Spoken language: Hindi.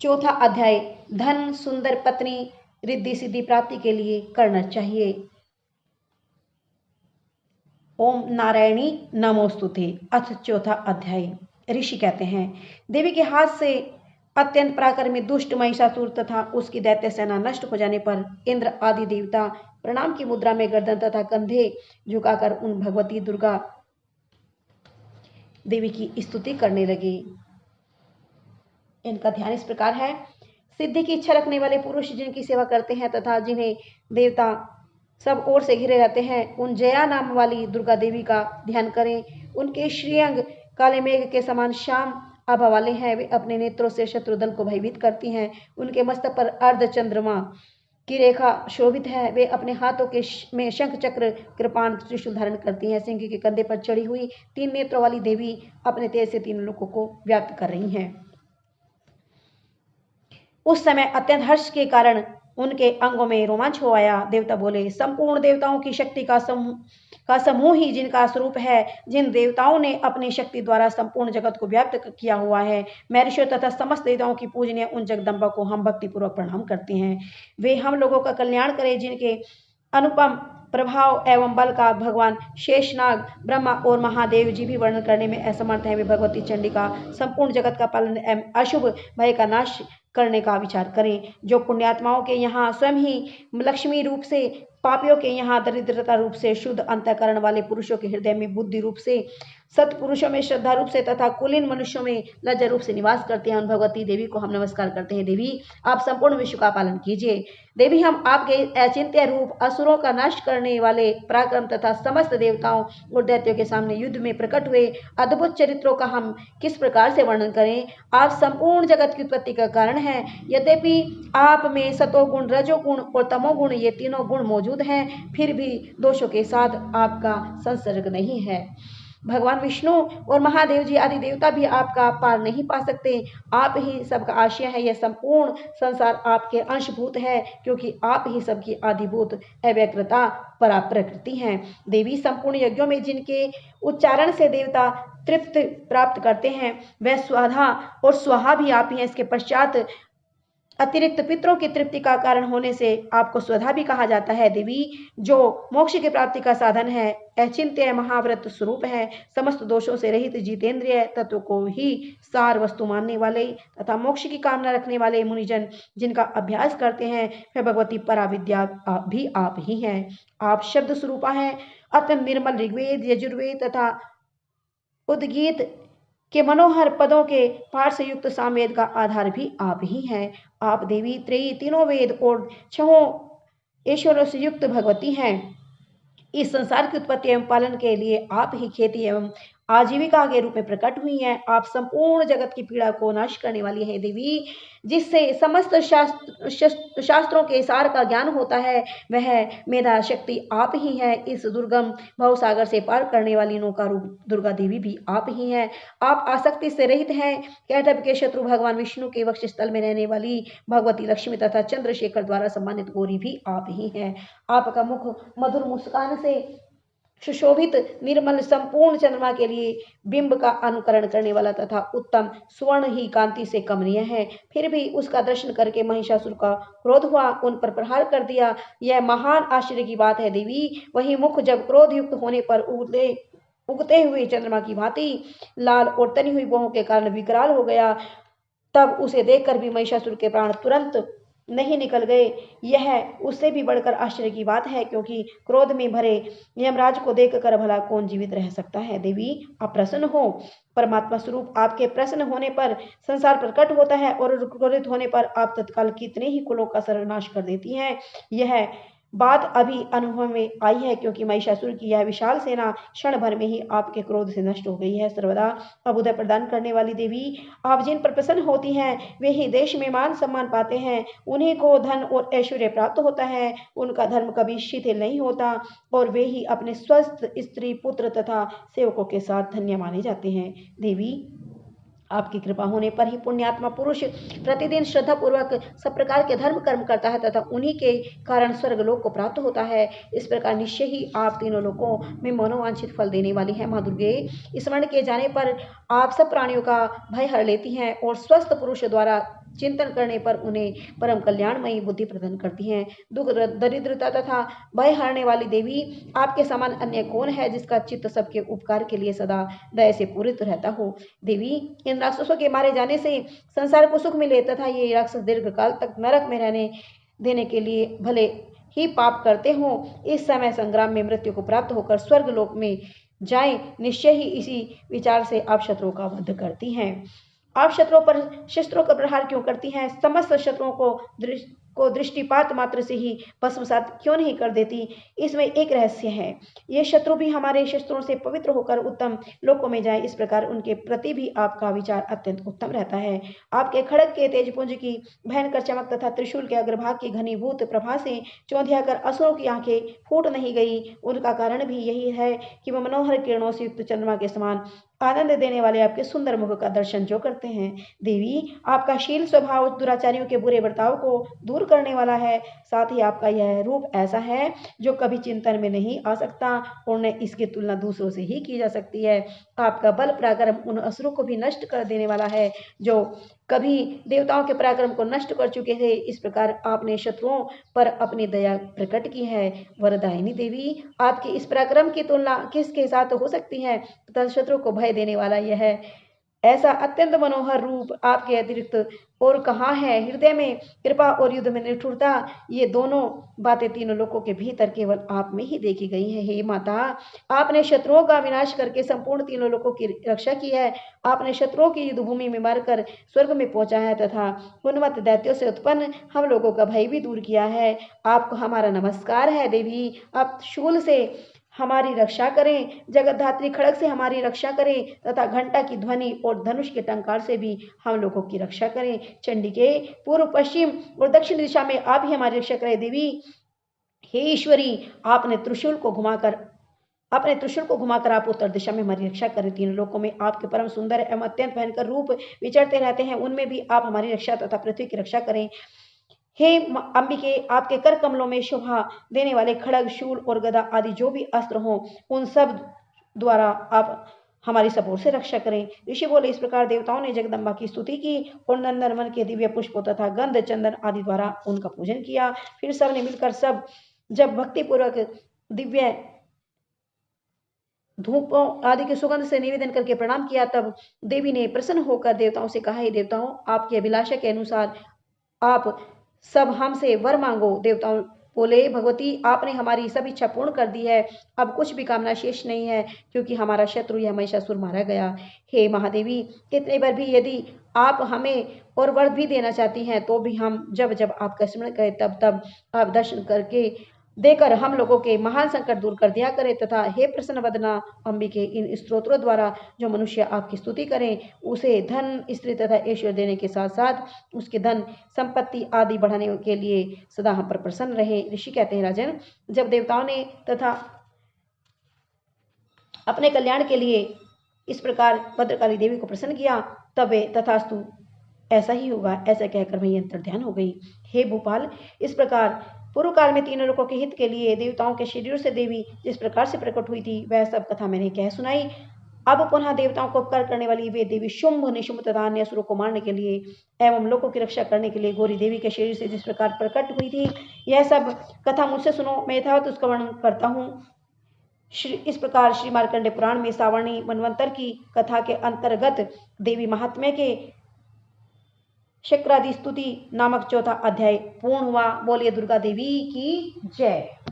चौथा अध्याय धन, सुंदर पत्नी, रिद्धि सिद्धि प्राप्ति के लिए करना चाहिए। ओम नारायणी नमोस्तुते। अथ चौथा अध्याय। ऋषि कहते हैं, देवी के हाथ से अत्यंत पराक्रमी दुष्ट महिषासुर तथा उसकी दैत्य सेना नष्ट हो जाने पर इंद्र आदि देवता प्रणाम की मुद्रा में गर्दन तथा कंधे झुकाकर उन भगवती दुर्गा देवी की स्तुति करने लगे। इनका ध्यान इस प्रकार है। सिद्धि की इच्छा रखने वाले पुरुष जिनकी सेवा करते हैं तथा जिन्हें देवता सब ओर से घिरे रहते हैं, उन जया नाम वाली दुर्गा देवी का ध्यान करें। उनके श्रीअंग काले मेघ के समान श्याम आभा वाले हैं। वे अपने नेत्रों से शत्रु दल को भयभीत करती हैं। उनके मस्तक पर अर्ध चंद्रमा की रेखा शोभित है। वे अपने हाथों के में शंख चक्र कृपाण त्रिशूल धारण करती हैं। सिंह के कंधे पर चढ़ी हुई 3 नेत्रों वाली देवी अपने तेज से 3 लोकों को व्याप्त कर रही हैं। उस समय अत्यंत हर्ष के कारण उनके अंगों में रोमांच हो आया। देवता बोले, संपूर्ण देवताओं की शक्ति का समूह ही जिनका स्वरूप है, जिन देवताओं ने अपनी शक्ति द्वारा संपूर्ण जगत को व्याप्त किया हुआ है, महर्षियों तथा समस्त देवताओं की पूजनीय उन जगदम्बा को हम भक्तिपूर्वक प्रणाम करते हैं। वे हम लोगों का कल्याण करें। जिनके अनुपम प्रभाव एवं बल का भगवान शेषनाग, ब्रह्मा और महादेव जी भी वर्णन करने में असमर्थ है। वे भगवती चंडी का संपूर्ण जगत का पालन एवं अशुभ भय का नाश करने का विचार करें। जो पुण्यात्माओं के यहाँ स्वयं ही लक्ष्मी रूप से, पापियों के यहाँ दरिद्रता रूप से, शुद्ध अंतःकरण वाले पुरुषों के हृदय में बुद्धि रूप से, सत्पुरुषों में श्रद्धा रूप से तथा कुलीन मनुष्यों में लज्जा रूप से निवास करते हैं, उन भगवती देवी को हम नमस्कार करते हैं। देवी, आप संपूर्ण विश्व का पालन कीजिए। देवी, हम आपके अचिंत्य रूप, असुरों का नाश करने वाले पराक्रम तथा समस्त देवताओं और दैत्यों के सामने युद्ध में प्रकट हुए अद्भुत चरित्रों का हम किस प्रकार से वर्णन करें। आप संपूर्ण जगत की उत्पत्ति का कारण है। यद्यपि आप में सतोगुण, रजोगुण और तमोगुण ये तीनों गुण मौजूद हैं, फिर भी दोषों के साथ आपका संसर्ग नहीं है। भगवान विष्णु और महादेव जी आदि देवता भी आपका पार नहीं पा सकते। आप ही सबका आश्रय है। यह संपूर्ण संसार आपके अंशभूत है, क्योंकि आप ही सबकी आदिभूत अव्यक्रता परा प्रकृति हैं। देवी, संपूर्ण यज्ञों में जिनके उच्चारण से देवता तृप्त प्राप्त करते हैं, वह स्वधा और स्वाहा भी आप ही हैं। इसके पश्चात अतिरिक्त पितरों की तृप्ति का कारण होने से आपको स्वधा भी कहा जाता है। देवी, जो मोक्ष की प्राप्ति का साधन है, अचिंत्य महाव्रत स्वरूप है, समस्त दोषों से रहित जितेंद्रिय तत्व को ही सार वस्तु मानने वाले तथा मोक्ष की कामना रखने वाले मुनिजन जिनका अभ्यास करते हैं, वह भगवती पराविद्या भी आप ही हैं। आप शब्द स्वरूपा हैं। अत्यंत निर्मल ऋग्वेद, यजुर्वेद तथा उद्गीत के मनोहर पदों के पाठ से युक्त सामवेद का आधार भी आप ही हैं। आप देवी त्रयी, तीनों वेद और 6 ईश्वरों से युक्त भगवती हैं। इस संसार की उत्पत्ति एवं पालन के लिए आप ही खेती एवं आजीविका के रूप में प्रकट हुई हैं। आप संपूर्ण जगत की पीड़ा को नाश करने वाली हैं। देवी, जिससे समस्त शास्त्रों के सार का ज्ञान होता है, वह मेधा शक्ति आप ही है। इस दुर्गम भवसागर से पार करने वाली नौका रूप दुर्गा देवी भी आप ही हैं। आप आसक्ति से रहित हैं। कैटभ के शत्रु भगवान विष्णु के वक्षस्थल में रहने वाली भगवती लक्ष्मी तथा चंद्रशेखर द्वारा सम्मानित गौरी भी आप ही हैं। आपका मुख मधुर मुस्कान से सुशोभित निर्मल संपूर्ण चंद्रमा के लिए बिंब का अनुकरण करने वाला तथा उत्तम स्वर्ण ही कांति से कमनीय है। फिर भी उसका दर्शन करके महिषासुर का क्रोध हुआ, उन पर प्रहार कर दिया। यह महान आश्चर्य की बात है। देवी, वही मुख जब क्रोध युक्त होने पर उगते हुए चंद्रमा की भांति लाल और तनी हुई बाहों के कारण विकराल हो गया, तब उसे देखकर भी महिषासुर के प्राण तुरंत नहीं निकल गए। यह उससे भी बढ़कर आश्चर्य की बात है, क्योंकि क्रोध में भरे यमराज को देखकर भला कौन जीवित रह सकता है। देवी, आप प्रसन्न हो। परमात्मा स्वरूप आपके प्रसन्न होने पर संसार प्रकट होता है और क्रोधित होने पर आप तत्काल कितने ही कुलों का सर्वनाश कर देती हैं। यह बात अभी अनुभव में आई है, क्योंकि महिषासुर की यह विशाल सेना क्षण भर में ही आपके क्रोध से नष्ट हो गई है। सर्वदा अभुदय प्रदान करने वाली देवी, आप जिन पर प्रसन्न होती हैं, वे ही देश में मान सम्मान पाते हैं। उन्हीं को धन और ऐश्वर्य प्राप्त होता है। उनका धर्म कभी शिथिल नहीं होता और वे ही अपने स्वस्थ स्त्री, पुत्र तथा सेवकों के साथ धन्य माने जाते हैं। देवी, आपकी कृपा होने पर ही पुण्यात्मा पुरुष प्रतिदिन श्रद्धा पूर्वक सब प्रकार के धर्म कर्म करता है तथा उन्हीं के कारण स्वर्गलोक को प्राप्त होता है। इस प्रकार निश्चय ही आप तीनों लोकों में मनोवांछित फल देने वाली है। माँ दुर्गे, स्मरण किए जाने पर आप सब प्राणियों का भय हर लेती हैं और स्वस्थ पुरुष द्वारा चिंतन करने पर उन्हें परम कल्याणमयी बुद्धि प्रदान करती हैं। दुख, दरिद्रता तथा भय हारने वाली देवी, आपके समान अन्य कौन है जिसका चित्त सबके उपकार के लिए सदा दया से पूरित रहता हो। देवी, इन राक्षसों के मारे जाने से संसार को सुख मिले तथा ये राक्षस दीर्घ काल तक नरक में रहने देने के लिए भले ही पाप करते हों, इस समय संग्राम में मृत्यु को प्राप्त होकर स्वर्ग लोक में जाएं, निश्चय ही इसी विचार से आप शत्रुओं का वध करती हैं। आप शत्रुओं पर शस्त्रों का प्रहार क्यों करती हैं? समस्त शत्रुओं को दृष्टिपात मात्र से ही भस्मसात क्यों नहीं कर देती? इसमें एक रहस्य है। ये शत्रु भी हमारे शस्त्रों से पवित्र होकर उत्तम लोकों में जाए, इस प्रकार उनके प्रति भी आपका विचार अत्यंत उत्तम रहता है। आपके खड़ग के तेजपुंज की भयंकर चमक तथा त्रिशूल के अग्रभाग की घनीभूत प्रभा से चौंधिया कर असुरों की आंखें फूट नहीं गई। उनका कारण भी यही है कि वह मनोहर किरणों से युक्त चंद्रमा के समान आनंद देने वाले आपके सुंदर मुख का दर्शन जो करते हैं। देवी, आपका शील स्वभाव दुराचारियों के बुरे बर्ताव को दूर करने वाला है। साथ ही आपका यह रूप ऐसा है जो कभी चिंतन में नहीं आ सकता और न इसकी तुलना दूसरों से ही की जा सकती है। आपका बल पराक्रम उन असुरों को भी नष्ट कर देने वाला है जो कभी देवताओं के पराक्रम को नष्ट कर चुके थे। इस प्रकार आपने शत्रुओं पर अपनी दया प्रकट की है। वरदायिनी देवी, आपके इस पराक्रम की तुलना किसके साथ हो सकती है तथा शत्रु को भय देने वाला यह ऐसा अत्यंत मनोहर रूप आपके अतिरिक्त और कहाँ है? हृदय में कृपा और युद्ध में निष्ठुरता, ये दोनों बातें तीनों लोकों के भीतर केवल आप में ही देखी गई हैं। हे माता, आपने शत्रुओं का विनाश करके संपूर्ण तीनों लोकों की रक्षा की है। आपने शत्रुओं की युद्ध भूमि में मारकर स्वर्ग में पहुंचा है तथा उन्मत्त दैत्यों से उत्पन्न हम लोगों का भय भी दूर किया है। आपको हमारा नमस्कार है देवी। आप शूल से हमारी रक्षा करें, जगतधात्री खड़ग से हमारी रक्षा करें तथा घंटा की ध्वनि और धनुष के टंकार से भी हम लोगों की रक्षा करें। चंडिके, पूर्व, पश्चिम और दक्षिण दिशा में आप ही हमारी रक्षा करें। देवी, हे ईश्वरी, अपने त्रिशूल को घुमाकर आप उत्तर दिशा में हमारी रक्षा करें। तीनों लोकों में आपके परम सुंदर एवं अत्यंत भयंकर रूप विचरते रहते हैं, उनमें भी आप हमारी रक्षा तथा पृथ्वी की रक्षा करें। हे अंबिके, आपके कर कमलों में शोभा देने वाले खड़ग, शूल और गदा आदि जो भी अस्त्र हों, उन सब द्वारा आप हमारी सब से रक्षा करें। ऋषि बोले, इस प्रकार देवताओं ने जगदम्बा की स्तुति की और नंदनवन के दिव्य पुष्पों तथा गंध, चंदन आदि द्वारा उनका पूजन किया। फिर सब ने मिलकर जब भक्तिपूर्वक दिव्य धूपों आदि के सुगंध से निवेदन करके प्रणाम किया, तब देवी ने प्रसन्न होकर देवताओं से कहा, हे देवताओं, आपकी अभिलाषा के अनुसार आप सब हमसे वर मांगो। देवताओं बोले, भगवती, आपने हमारी सब इच्छा पूर्ण कर दी है। अब कुछ भी कामना शेष नहीं है, क्योंकि हमारा शत्रु यह महिषासुर मारा गया। हे महादेवी, इतने बार भी यदि आप हमें और वर भी देना चाहती हैं, तो भी हम जब जब आपका स्मरण करें तब तब आप दर्शन करके देकर हम लोगों के महान संकट दूर कर दिया करें तथा हे प्रसन्न वदना अंबिके, इन स्तोत्रों द्वारा जो मनुष्य आपकी स्तुति करें, उसे धन, स्त्री तथा ऐश्वर्य देने के साथ साथ उसके धन संपत्ति आदि बढ़ाने के लिए सदा हम पर प्रसन्न रहे। ऋषि कहते हैं, राजन, जब देवताओं ने तथा अपने कल्याण के लिए इस प्रकार भद्रकाली देवी को प्रसन्न किया, तब वे तथास्तु ऐसा ही होगा ऐसा कहकर वही अंतर ध्यान हो गई। हे भोपाल, इस प्रकार पूर्व काल में तीनों लोगों के हित के लिए देवताओं के शरीर से देवी जिस प्रकार से प्रकट हुई थी, वह सब कथा मैंने कह सुनाई। अब पुनः देवताओं को उपकार करने वाली वे देवी शुंभ, निशुंभ तथा अन्य असुरों को मारने के लिए एवं लोगों की रक्षा करने के लिए गौरी देवी के शरीर से जिस प्रकार प्रकट हुई थी, यह सब कथा मुझसे सुनो। मैं यथावत उसका वर्णन करता हूँ। इस प्रकार श्री मार्कंडे पुराण में सावर्णी मनवंतर की कथा के अंतर्गत देवी महात्म्य के शक्रादि स्तुति नामक चौथा अध्याय पूर्ण हुआ। बोलिए दुर्गा देवी की जय।